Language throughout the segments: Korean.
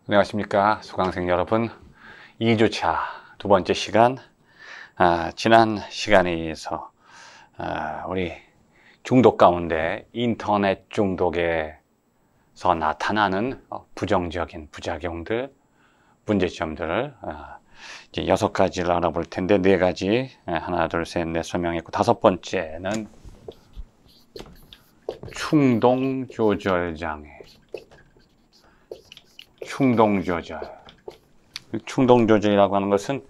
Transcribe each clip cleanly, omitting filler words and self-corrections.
안녕하십니까 수강생 여러분. 2주차 두 번째 시간, 지난 시간에 의해서 우리 중독 가운데 인터넷 중독에서 나타나는 부정적인 부작용들, 문제점들을 이제 6가지를 알아볼 텐데 4가지 하나 둘 셋 넷 설명했고, 5번째는 충동 조절 장애. 충동 조절이라고 하는 것은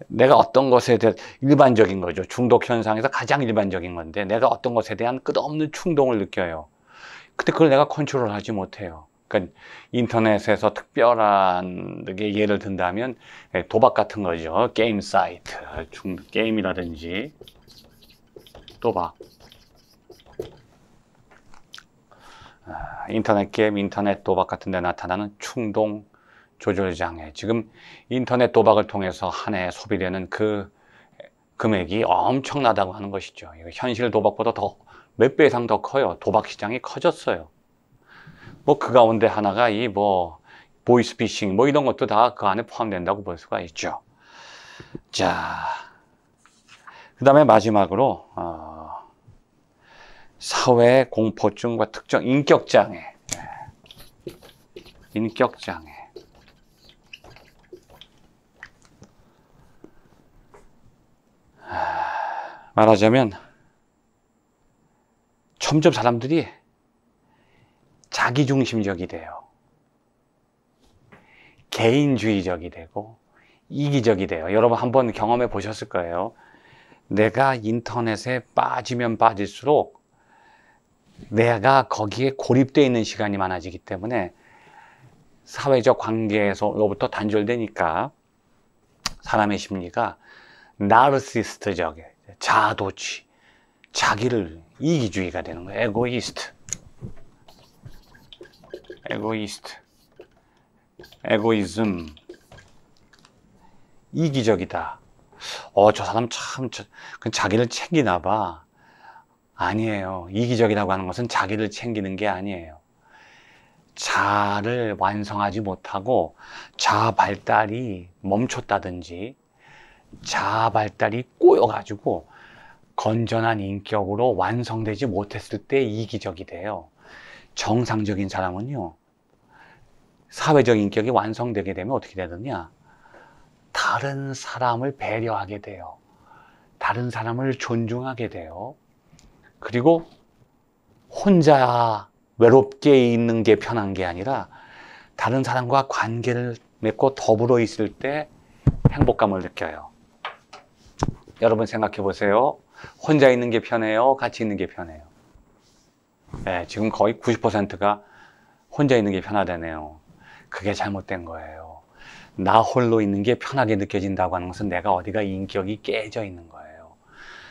내가 어떤 것에 대한 일반적인 거죠. 중독 현상에서 가장 일반적인 건데, 내가 어떤 것에 대한 끝없는 충동을 느껴요. 근데 그걸 내가 컨트롤하지 못해요. 그러니까 인터넷에서 특별한 예를 든다면 도박 같은 거죠. 게임 사이트, 게임이라든지 도박, 인터넷 게임, 인터넷 도박 같은 데 나타나는 충동 조절 장애. 지금 인터넷 도박을 통해서 한 해 소비되는 그 금액이 엄청나다고 하는 것이죠. 현실 도박보다 더 몇 배 이상 더 커요. 도박 시장이 커졌어요. 그 가운데 하나가 보이스피싱 이런 것도 다 그 안에 포함된다고 볼 수가 있죠. 자, 그 다음에 마지막으로 사회 공포증과 특정 인격장애. 인격장애. 말하자면 점점 사람들이 자기중심적이 돼요. 개인주의적이 되고 이기적이 돼요. 여러분 한번 경험해 보셨을 거예요. 내가 인터넷에 빠지면 빠질수록 내가 거기에 고립되어 있는 시간이 많아지기 때문에 사회적 관계에서로부터 단절되니까 사람의 심리가 나르시스트적, 자아도취, 자기를 이기주의가 되는 거예요. 에고이즘, 이기적이다. 저 사람 참 자기를 챙기나 봐. 아니에요. 이기적이라고 하는 것은 자기를 챙기는 게 아니에요. 자아를 완성하지 못하고 자아 발달이 멈췄다든지 자아 발달이 꼬여가지고 건전한 인격으로 완성되지 못했을 때 이기적이 돼요. 정상적인 사람은요, 사회적 인격이 완성되게 되면 어떻게 되느냐? 다른 사람을 배려하게 돼요. 다른 사람을 존중하게 돼요. 그리고 혼자 외롭게 있는 게 편한 게 아니라 다른 사람과 관계를 맺고 더불어 있을 때 행복감을 느껴요. 여러분 생각해 보세요. 혼자 있는 게 편해요? 같이 있는 게 편해요? 네, 지금 거의 90%가 혼자 있는 게 편하다네요. 그게 잘못된 거예요. 나 홀로 있는 게 편하게 느껴진다고 하는 것은 내가 어디가 인격이 깨져 있는 거예요.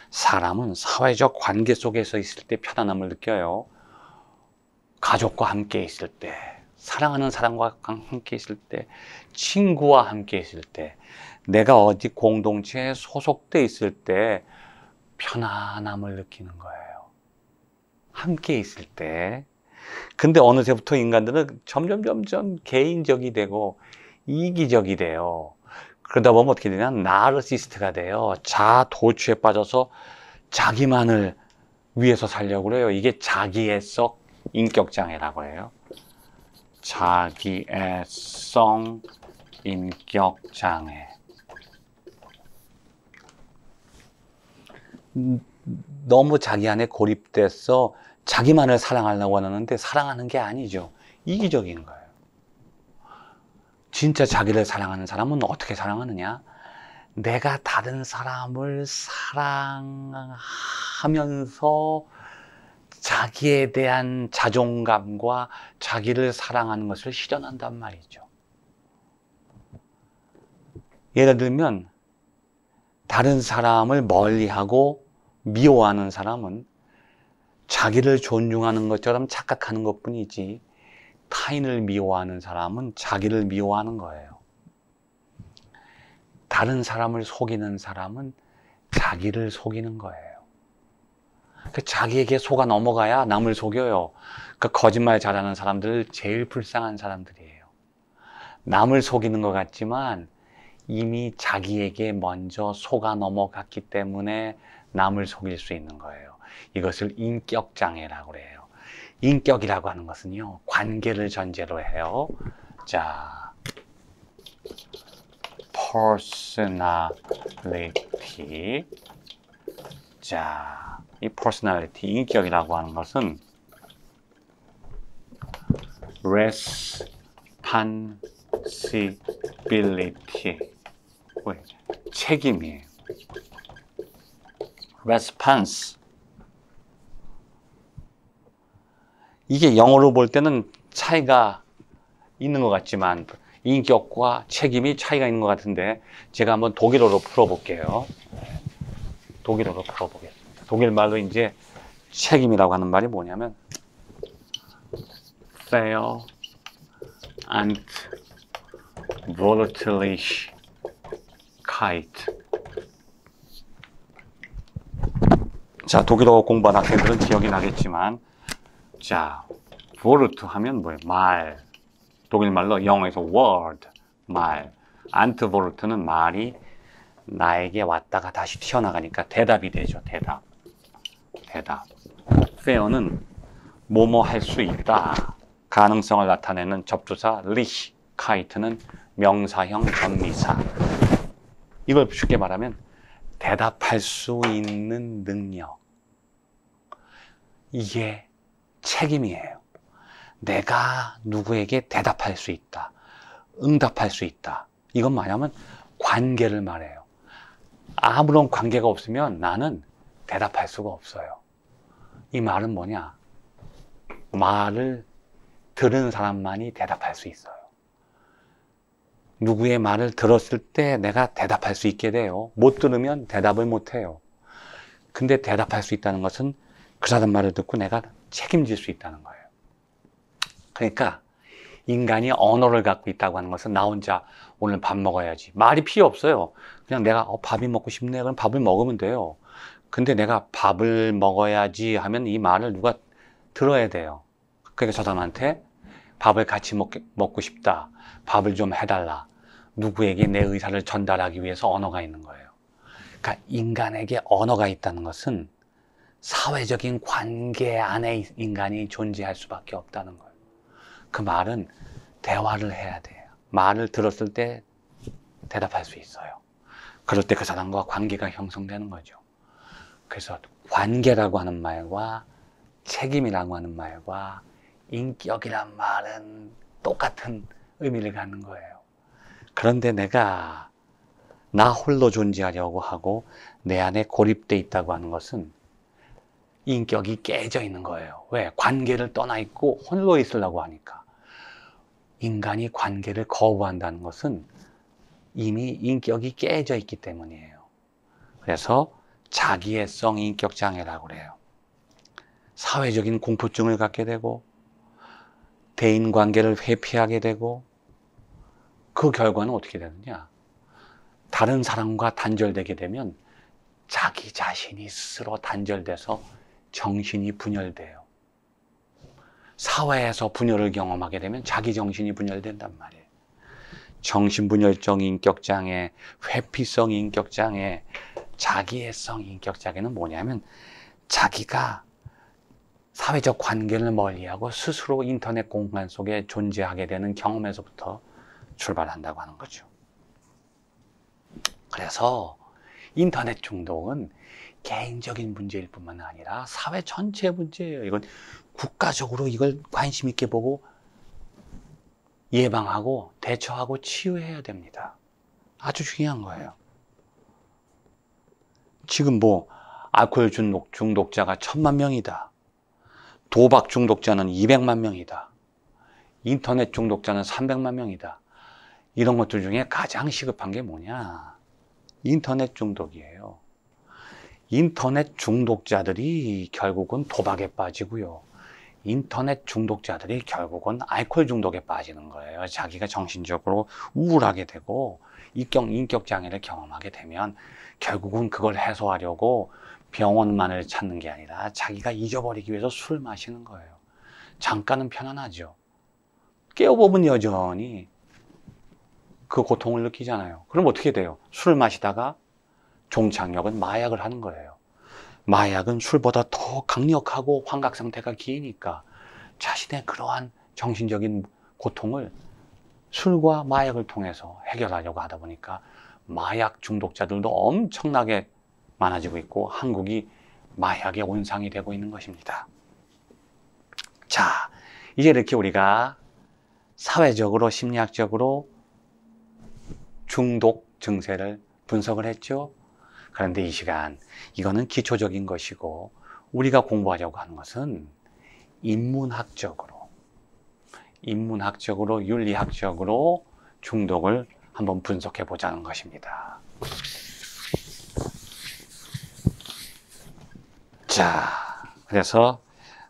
사람은 사회적 관계 속에서 있을 때 편안함을 느껴요. 가족과 함께 있을 때, 사랑하는 사람과 함께 있을 때, 친구와 함께 있을 때, 내가 어디 공동체에 소속돼 있을 때 편안함을 느끼는 거예요. 함께 있을 때. 근데 어느새부터 인간들은 점점 개인적이 되고 이기적이 돼요. 그러다 보면 어떻게 되냐? 나르시스트가 돼요. 자아 도취에 빠져서 자기만을 위해서 살려고 그래요. 이게 자기애성 인격장애라고 해요. 자기애성 인격장애. 너무 자기 안에 고립돼서 자기만을 사랑하려고 하는데 사랑하는 게 아니죠. 이기적인 거예요. 진짜 자기를 사랑하는 사람은 어떻게 사랑하느냐? 내가 다른 사람을 사랑하면서 자기에 대한 자존감과 자기를 사랑하는 것을 실현한단 말이죠. 예를 들면 다른 사람을 멀리하고 미워하는 사람은 자기를 존중하는 것처럼 착각하는 것뿐이지, 타인을 미워하는 사람은 자기를 미워하는 거예요. 다른 사람을 속이는 사람은 자기를 속이는 거예요. 자기에게 속아 넘어가야 남을 속여요. 거짓말 잘하는 사람들 제일 불쌍한 사람들이에요. 남을 속이는 것 같지만 이미 자기에게 먼저 속아 넘어갔기 때문에 남을 속일 수 있는 거예요. 이것을 인격장애라고 해요. 인격이라고 하는 것은요, 관계를 전제로 해요. 자, personality. 자, 이 personality, 인격이라고 하는 것은 responsibility, 책임이에요. response. 이게 영어로 볼 때는 차이가 있는 것 같지만 인격과 책임이 차이가 있는 것 같은데 제가 한번 독일어로 풀어볼게요. 독일어로 풀어보겠습니다. 독일 말로 이제 책임이라고 하는 말이 뭐냐면 fair and Veröffentlichkeit. 자, 독일어 공부한 학생들은 기억이 나겠지만, 자, Wort 하면 뭐예요? 말. 독일말로 영어에서 word, 말. Antwort는 말이 나에게 왔다가 다시 튀어나가니까 대답이 되죠. 대답. fair는 뭐뭐 할 수 있다. 가능성을 나타내는 접두사 Lichkeit는 명사형 전미사. 이걸 쉽게 말하면 대답할 수 있는 능력. 이게 책임이에요. 내가 누구에게 대답할 수 있다. 응답할 수 있다. 이건 뭐냐면 관계를 말해요. 아무런 관계가 없으면 나는 대답할 수가 없어요. 이 말은 뭐냐? 말을 들은 사람만이 대답할 수 있어요. 누구의 말을 들었을 때 내가 대답할 수 있게 돼요. 못 들으면 대답을 못 해요. 근데 대답할 수 있다는 것은 그 사람 말을 듣고 내가 책임질 수 있다는 거예요. 그러니까 인간이 언어를 갖고 있다고 하는 것은 나 혼자 오늘 밥 먹어야지. 말이 필요 없어요. 그냥 내가 밥이 먹고 싶네. 그럼 밥을 먹으면 돼요. 근데 내가 밥을 먹어야지 하면 이 말을 누가 들어야 돼요. 그러니까 저 사람한테 밥을 같이 먹고 싶다. 밥을 좀 해달라. 누구에게 내 의사를 전달하기 위해서 언어가 있는 거예요. 그러니까 인간에게 언어가 있다는 것은 사회적인 관계 안에 인간이 존재할 수밖에 없다는 거예요. 그 말은 대화를 해야 돼요. 말을 들었을 때 대답할 수 있어요. 그럴 때 그 사람과 관계가 형성되는 거죠. 그래서 관계라고 하는 말과 책임이라고 하는 말과 인격이란 말은 똑같은 의미를 갖는 거예요. 그런데 내가 나 홀로 존재하려고 하고 내 안에 고립돼 있다고 하는 것은 인격이 깨져 있는 거예요. 왜? 관계를 떠나 있고 홀로 있으려고 하니까. 인간이 관계를 거부한다는 것은 이미 인격이 깨져 있기 때문이에요. 그래서 자기애성 인격장애라고 그래요. 사회적인 공포증을 갖게 되고 대인관계를 회피하게 되고 그 결과는 어떻게 되느냐? 다른 사람과 단절되게 되면 자기 자신이 스스로 단절돼서 정신이 분열돼요. 사회에서 분열을 경험하게 되면 자기 정신이 분열된단 말이에요. 정신분열성 인격장애, 회피성 인격장애, 자기애성 인격장애는 뭐냐면 자기가 사회적 관계를 멀리하고 스스로 인터넷 공간 속에 존재하게 되는 경험에서부터 출발한다고 하는 거죠. 그래서 인터넷 중독은 개인적인 문제일 뿐만 아니라 사회 전체의 문제예요. 이건 국가적으로 이걸 관심 있게 보고 예방하고 대처하고 치유해야 됩니다. 아주 중요한 거예요. 지금 뭐 알코올 중독자가 1000만 명이다. 도박 중독자는 200만 명이다. 인터넷 중독자는 300만 명이다. 이런 것들 중에 가장 시급한 게 뭐냐? 인터넷 중독이에요. 인터넷 중독자들이 결국은 도박에 빠지고요. 인터넷 중독자들이 결국은 알코올 중독에 빠지는 거예요. 자기가 정신적으로 우울하게 되고 인격 장애를 경험하게 되면 결국은 그걸 해소하려고 병원만을 찾는 게 아니라 자기가 잊어버리기 위해서 술을 마시는 거예요. 잠깐은 편안하죠. 깨어보면 여전히 그 고통을 느끼잖아요. 그럼 어떻게 돼요? 술을 마시다가 종착역은 마약을 하는 거예요. 마약은 술보다 더 강력하고 환각 상태가 기니까 자신의 그러한 정신적인 고통을 술과 마약을 통해서 해결하려고 하다 보니까 마약 중독자들도 엄청나게 많아지고 있고 한국이 마약의 온상이 되고 있는 것입니다. 자, 이제 이렇게 우리가 사회적으로 심리학적으로 중독 증세를 분석을 했죠. 그런데 이 시간 이거는 기초적인 것이고 우리가 공부하려고 하는 것은 인문학적으로 윤리학적으로 중독을 한번 분석해 보자는 것입니다. 자, 그래서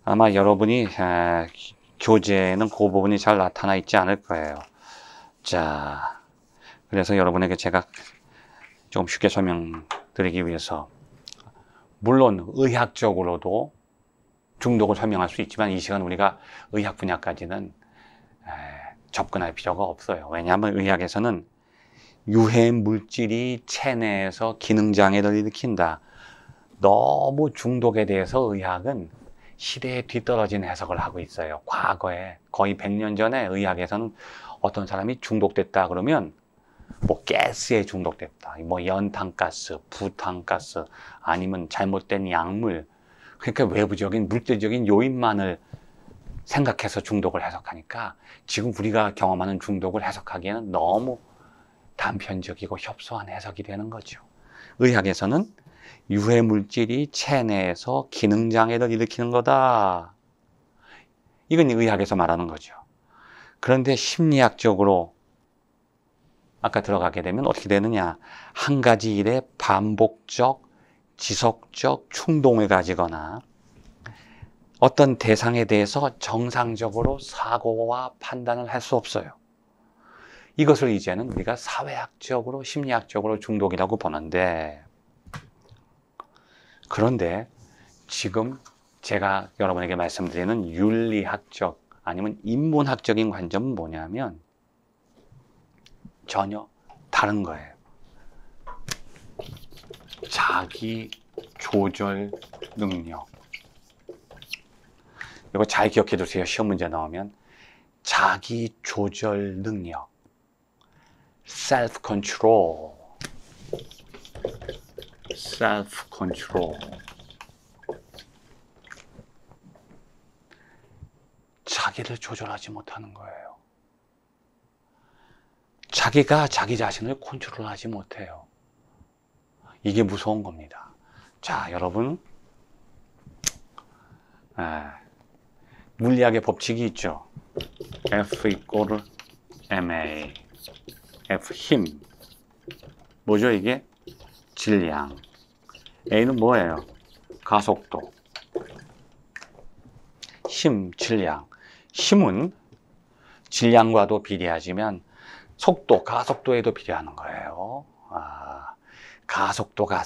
아마 여러분이 교재에는 그 부분이 잘 나타나 있지 않을 거예요. 자, 그래서 여러분에게 제가 좀 쉽게 설명드리기 위해서 물론 의학적으로도 중독을 설명할 수 있지만 이 시간 우리가 의학 분야까지는 접근할 필요가 없어요. 왜냐하면 의학에서는 유해 물질이 체내에서 기능장애를 일으킨다. 너무 중독에 대해서 의학은 시대에 뒤떨어진 해석을 하고 있어요. 과거에 거의 100년 전에 의학에서는 어떤 사람이 중독됐다 그러면 뭐 가스에 중독됐다, 뭐 연탄가스, 부탄가스, 아니면 잘못된 약물, 그러니까 외부적인 물질적인 요인만을 생각해서 중독을 해석하니까 지금 우리가 경험하는 중독을 해석하기에는 너무 단편적이고 협소한 해석이 되는 거죠. 의학에서는 유해 물질이 체내에서 기능장애를 일으키는 거다. 이건 의학에서 말하는 거죠. 그런데 심리학적으로 아까 들어가게 되면 어떻게 되느냐. 한 가지 일에 반복적, 지속적 충동을 가지거나 어떤 대상에 대해서 정상적으로 사고와 판단을 할 수 없어요. 이것을 이제는 우리가 사회학적으로, 심리학적으로 중독이라고 보는데, 그런데 지금 제가 여러분에게 말씀드리는 윤리학적 아니면 인문학적인 관점은 뭐냐면 전혀 다른 거예요. 자기 조절 능력. 이거 잘 기억해 두세요. 시험 문제 나오면 자기 조절 능력, self control, self control. 자기를 조절하지 못하는 거예요. 자기가 자기 자신을 컨트롤하지 못해요. 이게 무서운 겁니다. 자, 여러분, 물리학의 법칙이 있죠. F 이꼬르 ma. F 힘. 뭐죠 이게? 질량. A는 뭐예요? 가속도. 힘, 질량. 힘은 질량과도 비례하지만 속도, 가속도에도 비례하는 거예요. 가속도가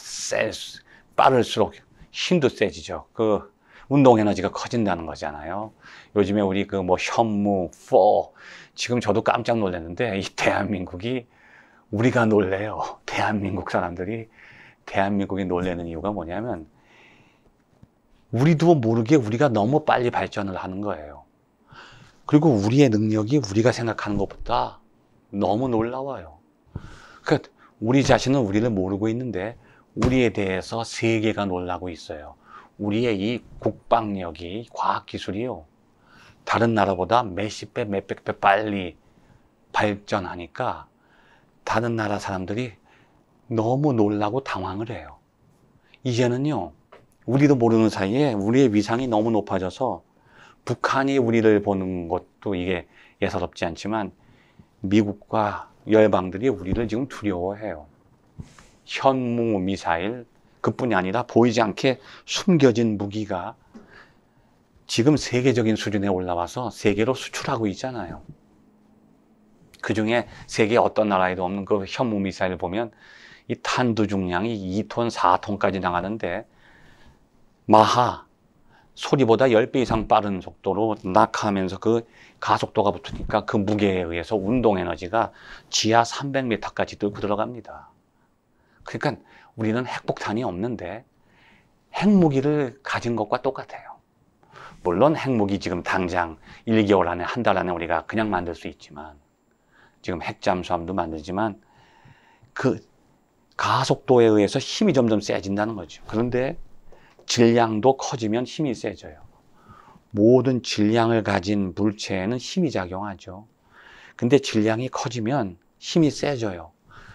빠를수록 힘도 세지죠. 그 운동 에너지가 커진다는 거잖아요. 요즘에 우리 그 뭐 현무, 지금 저도 깜짝 놀랐는데 이 대한민국이 우리가 놀래요. 대한민국 사람들이 대한민국이 놀라는 이유가 뭐냐면 우리도 모르게 우리가 너무 빨리 발전을 하는 거예요. 그리고 우리의 능력이 우리가 생각하는 것보다 너무 놀라워요. 그러니까 우리 자신은 우리를 모르고 있는데 우리에 대해서 세계가 놀라고 있어요. 우리의 이 국방력이, 과학기술이요, 다른 나라보다 몇십 배, 몇백 배 빨리 발전하니까 다른 나라 사람들이 너무 놀라고 당황을 해요. 이제는요, 우리도 모르는 사이에 우리의 위상이 너무 높아져서 북한이 우리를 보는 것도 이게 예사롭지 않지만 미국과 열방들이 우리를 지금 두려워해요. 현무 미사일, 그뿐이 아니라 보이지 않게 숨겨진 무기가 지금 세계적인 수준에 올라와서 세계로 수출하고 있잖아요. 그 중에 세계 어떤 나라에도 없는 그 현무 미사일 보면 이 탄두 중량이 2톤, 4톤까지 나가는데 마하, 소리보다 10배 이상 빠른 속도로 낙하하면서 그 가속도가 붙으니까 그 무게에 의해서 운동 에너지가 지하 300m까지 뚫고 들어갑니다. 그러니까 우리는 핵폭탄이 없는데 핵무기를 가진 것과 똑같아요. 물론 핵무기 지금 당장 1~2개월 안에, 한 달 안에 우리가 그냥 만들 수 있지만, 지금 핵잠수함도 만들지만 그 가속도에 의해서 힘이 점점 세진다는 거죠. 그런데 질량도 커지면 힘이 세져요. 모든 질량을 가진 물체에는 힘이 작용하죠. 근데 질량이 커지면 힘이 세져요.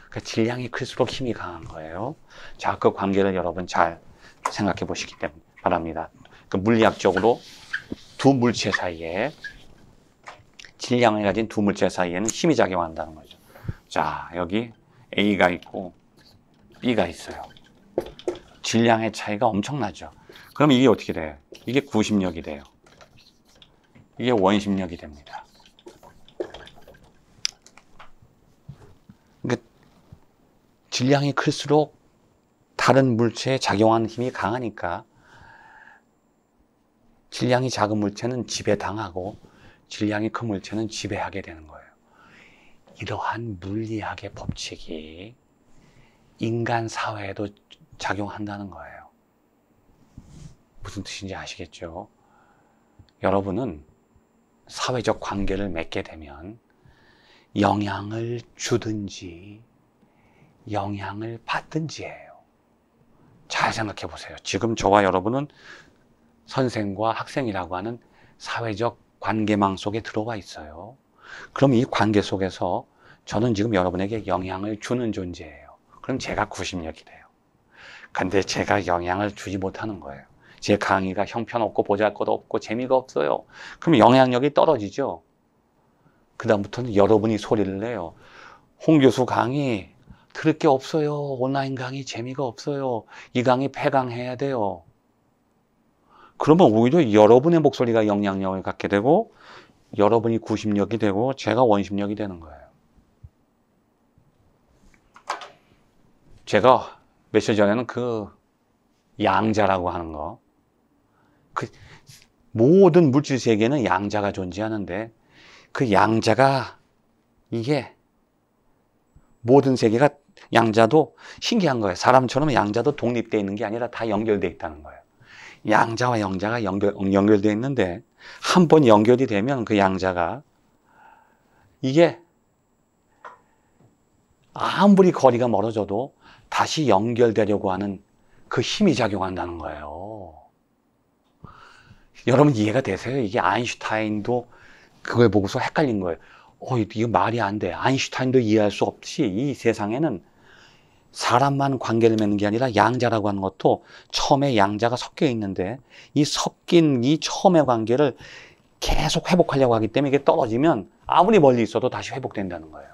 그러니까 질량이 클수록 힘이 강한 거예요. 자, 그 관계를 여러분 잘 생각해 보시기 때문에 바랍니다. 그 물리학적으로 두 물체 사이에, 질량을 가진 두 물체 사이에는 힘이 작용한다는 거죠. 자, 여기 A가 있고 B가 있어요. 질량의 차이가 엄청나죠. 그럼 이게 어떻게 돼요? 이게 구심력이 돼요. 이게 원심력이 됩니다. 그러니까 질량이 클수록 다른 물체에 작용하는 힘이 강하니까 질량이 작은 물체는 지배당하고 질량이 큰 물체는 지배하게 되는 거예요. 이러한 물리학의 법칙이 인간 사회에도 작용한다는 거예요. 무슨 뜻인지 아시겠죠? 여러분은 사회적 관계를 맺게 되면 영향을 주든지 영향을 받든지 해요. 잘 생각해 보세요. 지금 저와 여러분은 선생과 학생이라고 하는 사회적 관계망 속에 들어와 있어요. 그럼 이 관계 속에서 저는 지금 여러분에게 영향을 주는 존재예요. 그럼 제가 구심력이 돼요. 근데 제가 영향을 주지 못하는 거예요. 제 강의가 형편없고 보잘것없고 재미가 없어요. 그럼 영향력이 떨어지죠. 그 다음부터는 여러분이 소리를 내요. 홍 교수 강의 들을 게 없어요. 온라인 강의 재미가 없어요. 이 강의 폐강해야 돼요. 그러면 오히려 여러분의 목소리가 영향력을 갖게 되고 여러분이 구심력이 되고 제가 원심력이 되는 거예요. 제가 며칠 전에는 그 양자라고 하는 거, 그 모든 물질 세계에는 양자가 존재하는데 그 양자가, 이게 모든 세계가 양자도 신기한 거예요. 사람처럼 양자도 독립되어 있는 게 아니라 다 연결되어 있다는 거예요. 양자와 양자가 연결되어 있는데 한 번 연결이 되면 그 양자가, 이게 아무리 거리가 멀어져도 다시 연결되려고 하는 그 힘이 작용한다는 거예요. 여러분 이해가 되세요? 이게 아인슈타인도 그걸 보고서 헷갈린 거예요. 이거 말이 안 돼. 아인슈타인도 이해할 수 없이 이 세상에는 사람만 관계를 맺는 게 아니라 양자라고 하는 것도 처음에 양자가 섞여 있는데 이 섞인 이 처음의 관계를 계속 회복하려고 하기 때문에 이게 떨어지면 아무리 멀리 있어도 다시 회복된다는 거예요.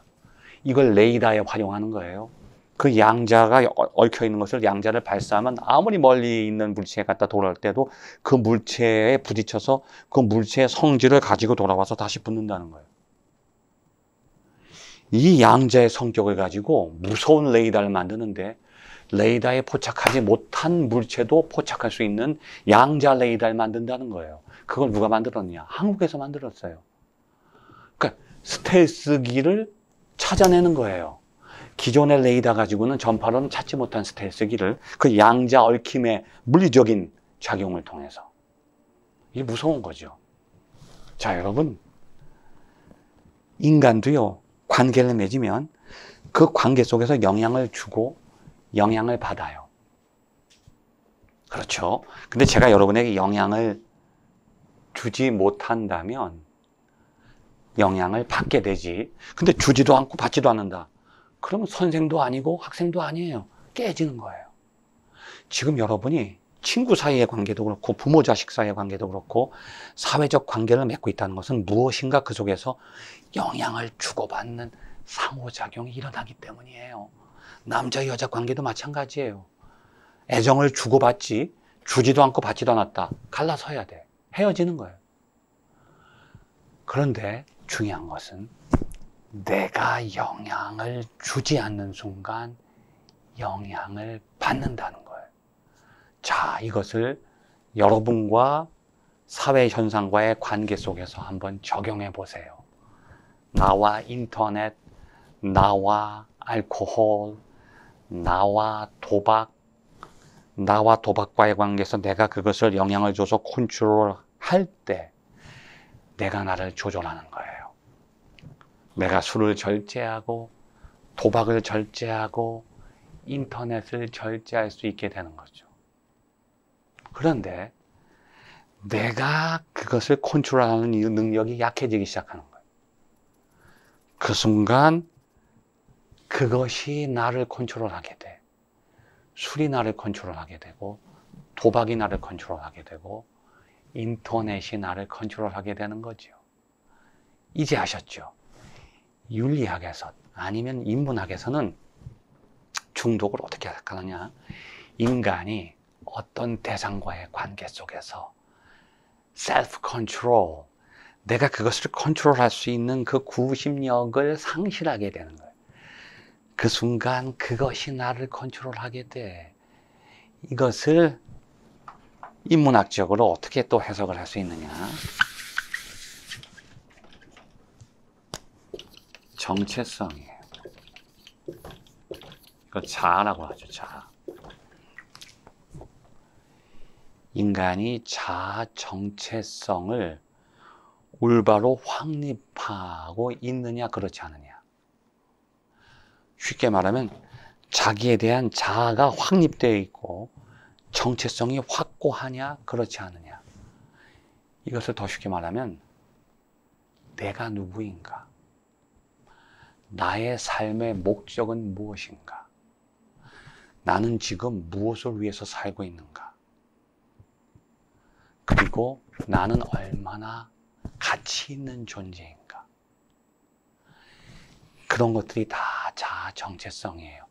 이걸 레이더에 활용하는 거예요. 그 양자가 얽혀 있는 것을, 양자를 발사하면 아무리 멀리 있는 물체에 갖다 돌아올 때도 그 물체에 부딪혀서 그 물체의 성질을 가지고 돌아와서 다시 붙는다는 거예요. 이 양자의 성격을 가지고 무서운 레이더를 만드는데 레이더에 포착하지 못한 물체도 포착할 수 있는 양자 레이더를 만든다는 거예요. 그걸 누가 만들었냐? 한국에서 만들었어요. 그러니까 스텔스기를 찾아내는 거예요. 기존의 레이더 가지고는 전파로는 찾지 못한 스텔스기를 그 양자 얽힘의 물리적인 작용을 통해서. 이게 무서운 거죠. 자, 여러분, 인간도요, 관계를 맺으면 그 관계 속에서 영향을 주고 영향을 받아요. 그렇죠? 근데 제가 여러분에게 영향을 주지 못한다면 영향을 받게 되지. 근데 주지도 않고 받지도 않는다. 그러면 선생도 아니고 학생도 아니에요. 깨지는 거예요. 지금 여러분이 친구 사이의 관계도 그렇고 부모 자식 사이의 관계도 그렇고 사회적 관계를 맺고 있다는 것은 무엇인가 그 속에서 영향을 주고받는 상호작용이 일어나기 때문이에요. 남자 여자 관계도 마찬가지예요. 애정을 주고받지 주지도 않고 받지도 않았다. 갈라서야 돼. 헤어지는 거예요. 그런데 중요한 것은 내가 영향을 주지 않는 순간 영향을 받는다는 거예요. 자, 이것을 여러분과 사회 현상과의 관계 속에서 한번 적용해 보세요. 나와 인터넷, 나와 알코올, 나와 도박, 나와 도박과의 관계에서 내가 그것을 영향을 줘서 컨트롤할 때 내가 나를 조절하는 거예요. 내가 술을 절제하고 도박을 절제하고 인터넷을 절제할 수 있게 되는 거죠. 그런데 내가 그것을 컨트롤하는 이 능력이 약해지기 시작하는 거예요. 그 순간 그것이 나를 컨트롤하게 돼. 술이 나를 컨트롤하게 되고 도박이 나를 컨트롤하게 되고 인터넷이 나를 컨트롤하게 되는 거죠. 이제 아셨죠? 윤리학에서 아니면 인문학에서는 중독을 어떻게 생각하느냐? 인간이 어떤 대상과의 관계 속에서 셀프 컨트롤, 내가 그것을 컨트롤할 수 있는 그 구심력을 상실하게 되는 거예요. 그 순간 그것이 나를 컨트롤하게 돼. 이것을 인문학적으로 어떻게 또 해석을 할 수 있느냐? 정체성이에요. 이거 자아라고 하죠, 자아. 인간이 자아 정체성을 올바로 확립하고 있느냐, 그렇지 않느냐. 쉽게 말하면 자기에 대한 자아가 확립되어 있고 정체성이 확고하냐, 그렇지 않느냐. 이것을 더 쉽게 말하면 내가 누구인가? 나의 삶의 목적은 무엇인가? 나는 지금 무엇을 위해서 살고 있는가? 그리고 나는 얼마나 가치 있는 존재인가? 그런 것들이 다 자아 정체성이에요.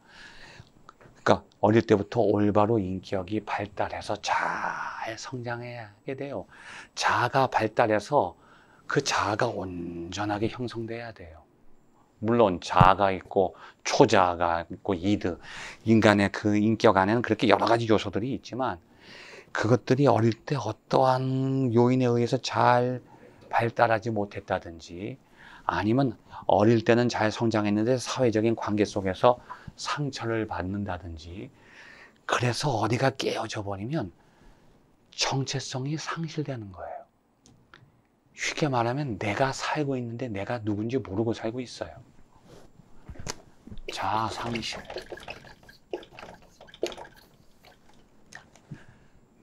그러니까 어릴 때부터 올바로 인격이 발달해서 잘 성장하게 돼요. 자아가 발달해서 그 자아가 온전하게 형성돼야 돼요. 물론 자아가 있고 초자아가 있고 이드, 인간의 그 인격 안에는 그렇게 여러 가지 요소들이 있지만 그것들이 어릴 때 어떠한 요인에 의해서 잘 발달하지 못했다든지 아니면 어릴 때는 잘 성장했는데 사회적인 관계 속에서 상처를 받는다든지 그래서 어디가 깨어져 버리면 정체성이 상실되는 거예요. 쉽게 말하면 내가 살고 있는데 내가 누군지 모르고 살고 있어요. 자아 상실.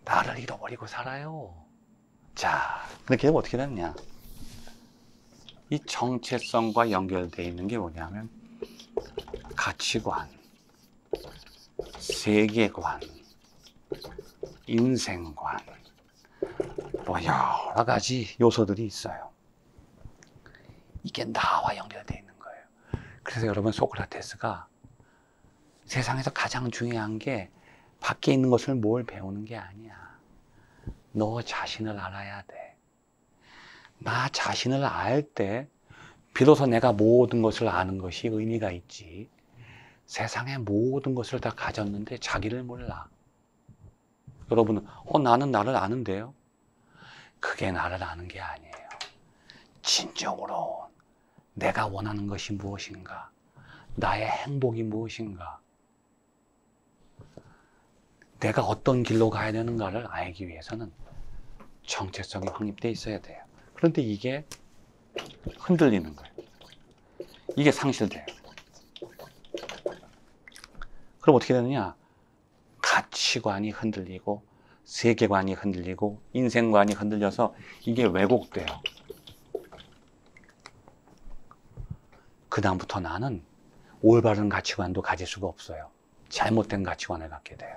나를 잃어버리고 살아요. 자, 그렇게 되면 어떻게 되느냐? 이 정체성과 연결되어 있는 게 뭐냐면 가치관, 세계관, 인생관, 뭐 여러 가지 요소들이 있어요. 이게 나와 연결되어 있는 거예요. 그래서 여러분 소크라테스가 세상에서 가장 중요한 게 밖에 있는 것을 뭘 배우는 게 아니야. 너 자신을 알아야 돼. 나 자신을 알 때 비로소 내가 모든 것을 아는 것이 의미가 있지. 세상의 모든 것을 다 가졌는데 자기를 몰라. 여러분은 나는 나를 아는데요. 그게 나를 아는 게 아니에요. 진정으로 내가 원하는 것이 무엇인가? 나의 행복이 무엇인가? 내가 어떤 길로 가야 되는가를 알기 위해서는 정체성이 확립되어 있어야 돼요. 그런데 이게 흔들리는 거예요. 이게 상실돼요. 그럼 어떻게 되느냐? 가치관이 흔들리고 세계관이 흔들리고 인생관이 흔들려서 이게 왜곡돼요. 그 다음부터 나는 올바른 가치관도 가질 수가 없어요. 잘못된 가치관을 갖게 돼요.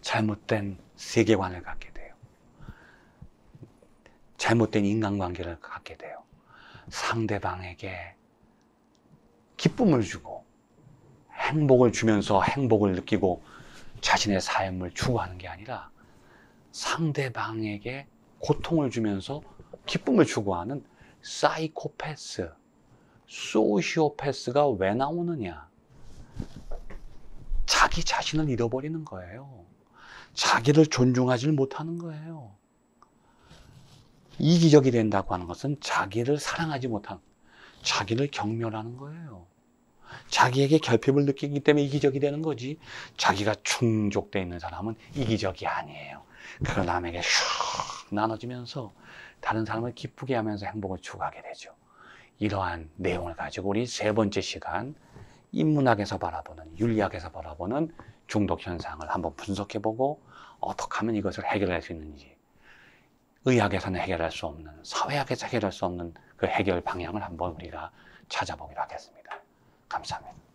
잘못된 세계관을 갖게 돼요. 잘못된 인간관계를 갖게 돼요. 상대방에게 기쁨을 주고 행복을 주면서 행복을 느끼고 자신의 삶을 추구하는 게 아니라 상대방에게 고통을 주면서 기쁨을 추구하는 사이코패스, 소시오패스가 왜 나오느냐? 자기 자신을 잃어버리는 거예요. 자기를 존중하지 못하는 거예요. 이기적이 된다고 하는 것은 자기를 사랑하지 못한, 자기를 경멸하는 거예요. 자기에게 결핍을 느끼기 때문에 이기적이 되는 거지, 자기가 충족되어 있는 사람은 이기적이 아니에요. 그걸 남에게 슉 나눠주면서 다른 사람을 기쁘게 하면서 행복을 추구하게 되죠. 이러한 내용을 가지고 우리 세 번째 시간, 인문학에서 바라보는, 윤리학에서 바라보는 중독 현상을 한번 분석해보고 어떻게 하면 이것을 해결할 수 있는지, 의학에서는 해결할 수 없는, 사회학에서 해결할 수 없는 그 해결 방향을 한번 우리가 찾아보기로 하겠습니다. 감사합니다.